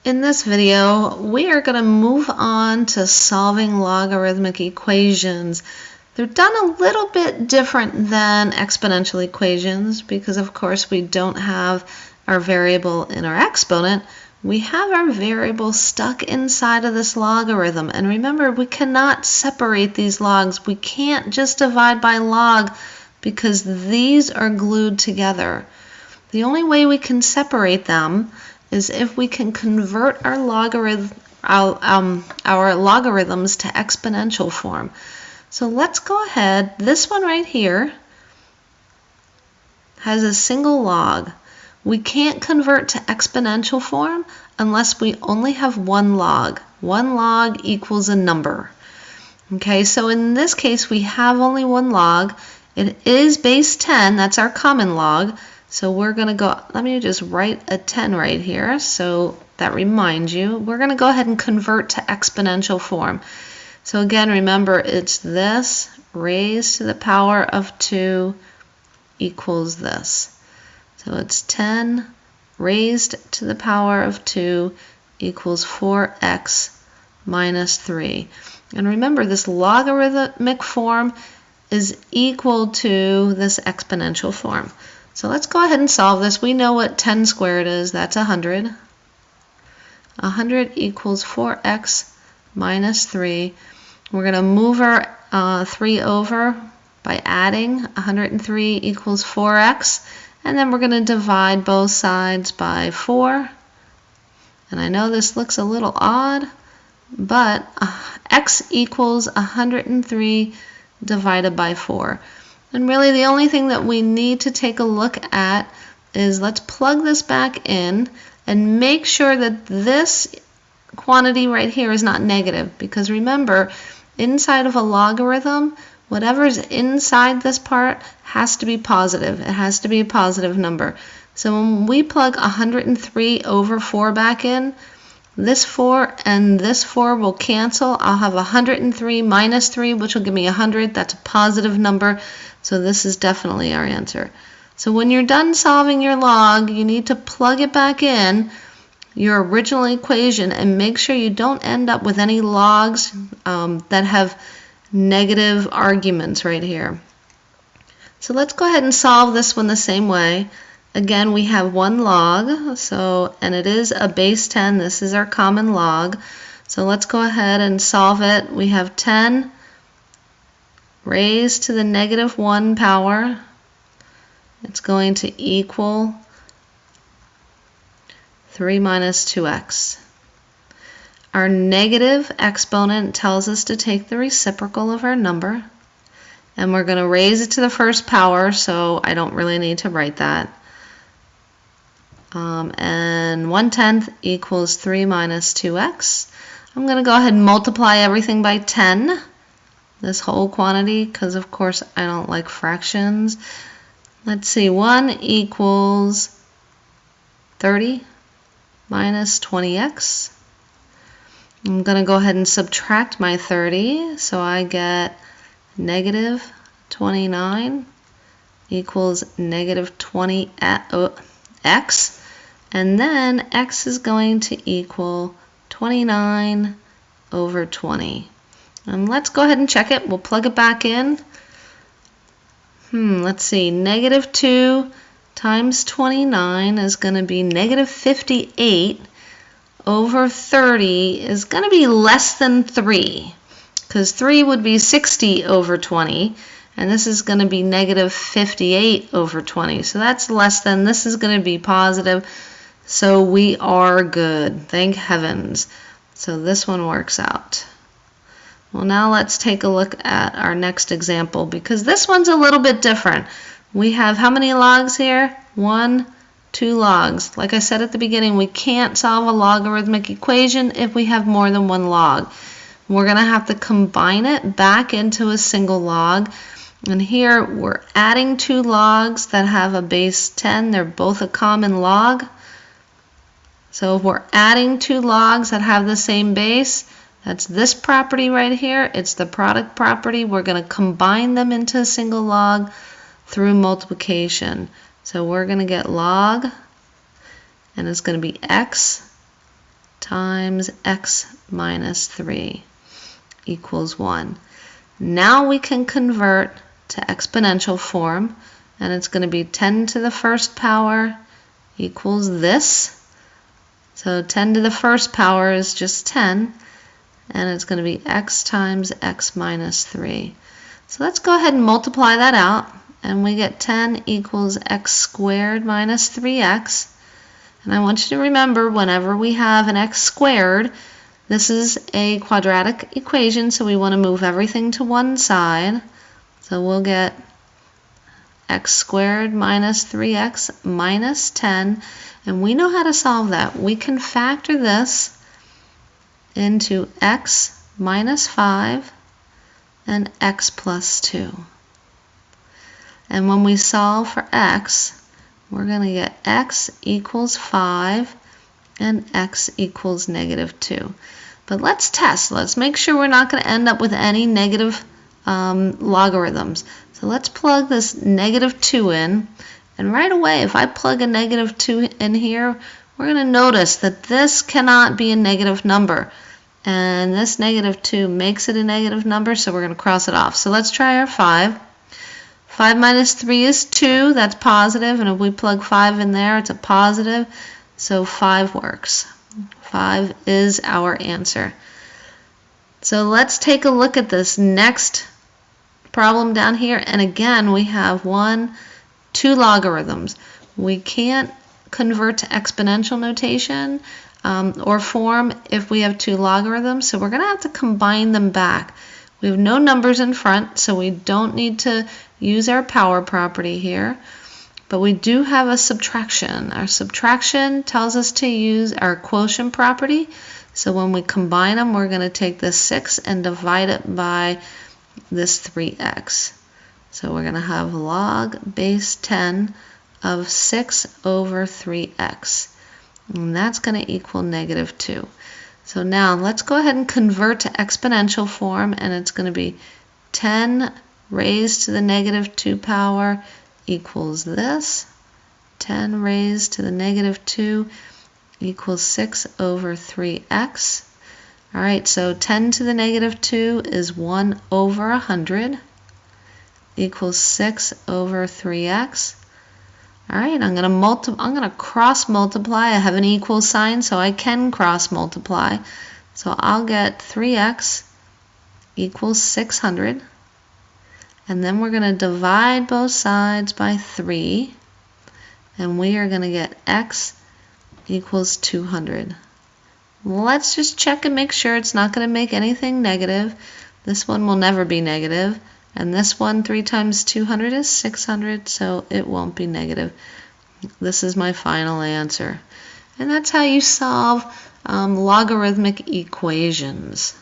In this video, we are going to move on to solving logarithmic equations. They're done a little bit different than exponential equations because, of course, we don't have our variable in our exponent. We have our variable stuck inside of this logarithm. And remember, we cannot separate these logs. We can't just divide by log because these are glued together. The only way we can separate them is if we can convert our logarithms to exponential form. So let's go ahead. This one right here has a single log. We can't convert to exponential form unless we only have one log. One log equals a number. Okay, so in this case we have only one log. It is base 10, that's our common log. So we're going to go, let me just write a 10 right here so that reminds you. We're going to go ahead and convert to exponential form. So again, remember, it's this raised to the power of 2 equals this. So it's 10 raised to the power of 2 equals 4x minus 3. And remember, this logarithmic form is equal to this exponential form. So let's go ahead and solve this. We know what 10 squared is. That's 100. 100 equals 4x minus 3. We're going to move our 3 over by adding. 103 equals 4x. And then we're going to divide both sides by 4. And I know this looks a little odd, but x equals 103 divided by 4. And really the only thing that we need to take a look at is let's plug this back in and make sure that this quantity right here is not negative, because remember, inside of a logarithm, whatever's inside this part has to be positive. It has to be a positive number. So when we plug 103 over 4 back in, this 4 and this 4 will cancel. I'll have 103 minus 3, which will give me 100. That's a positive number. So this is definitely our answer. So when you're done solving your log, you need to plug it back in, your original equation, and make sure you don't end up with any logs that have negative arguments right here. So let's go ahead and solve this one the same way. Again, we have one log, and it is a base 10. This is our common log. So let's go ahead and solve it. We have 10 raised to the negative 1 power. It's going to equal 3 minus 2x. Our negative exponent tells us to take the reciprocal of our number, and we're going to raise it to the first power, so I don't really need to write that. And 1/10 equals 3 minus 2x. I'm going to go ahead and multiply everything by 10, this whole quantity, because of course I don't like fractions. Let's see, 1 equals 30 minus 20x. I'm going to go ahead and subtract my 30, so I get negative 29 equals negative 20x, and then x is going to equal 29 over 20. And let's go ahead and check it. We'll plug it back in. Let's see, negative 2 times 29 is going to be negative 58 over 30 is going to be less than 3, because 3 would be 60 over 20, and this is going to be negative 58 over 20. So that's less than, this is going to be positive. So we are good, thank heavens. So this one works out. Well, now let's take a look at our next example, because this one's a little bit different. We have how many logs here? 1, 2 logs. Like I said at the beginning, we can't solve a logarithmic equation if we have more than one log. We're going to have to combine it back into a single log. And here we're adding 2 logs that have a base 10. They're both a common log. So if we're adding 2 logs that have the same base, that's this property right here. It's the product property. We're going to combine them into a single log through multiplication. So we're going to get log, and it's going to be x times x minus 3 equals 1. Now we can convert to exponential form, and it's going to be 10 to the first power equals this. So 10 to the first power is just 10, and it's going to be x times x minus 3. So let's go ahead and multiply that out, and we get 10 equals x squared minus 3x. And I want you to remember, whenever we have an x squared, this is a quadratic equation, so we want to move everything to one side. So we'll get x squared minus 3x minus 10, and we know how to solve that. We can factor this into x minus 5 and x plus 2. And when we solve for x, we're going to get x equals 5 and x equals negative 2. But let's test. Let's make sure we're not going to end up with any negative logarithms. So let's plug this negative 2 in. And right away, if I plug a negative 2 in here, we're going to notice that this cannot be a negative number. And this negative 2 makes it a negative number, so we're going to cross it off. So let's try our 5. 5 minus 3 is 2, that's positive, and if we plug 5 in there, it's a positive, so 5 works. 5 is our answer. So let's take a look at this next problem down here, and again we have 2 logarithms. We can't convert to exponential notation or form if we have 2 logarithms, so we're going to have to combine them back. We have no numbers in front, so we don't need to use our power property here, but we do have a subtraction. Our subtraction tells us to use our quotient property, so when we combine them, we're going to take this 6 and divide it by this 3x. So we're going to have log base 10 of 6 over 3x, and that's going to equal negative 2. So now let's go ahead and convert to exponential form, and it's going to be 10 raised to the negative 2 power equals this. 10 raised to the negative 2 equals 6 over 3x. All right, so 10 to the negative 2 is 1 over 100 equals 6 over 3x. All right, I'm going to cross multiply. I have an equal sign, so I can cross multiply. So I'll get 3x equals 600. And then we're going to divide both sides by 3. And we are going to get x equals 200. Let's just check and make sure it's not going to make anything negative. This one will never be negative. And this one, 3 times 200 is 600, so it won't be negative. This is my final answer. And that's how you solve logarithmic equations.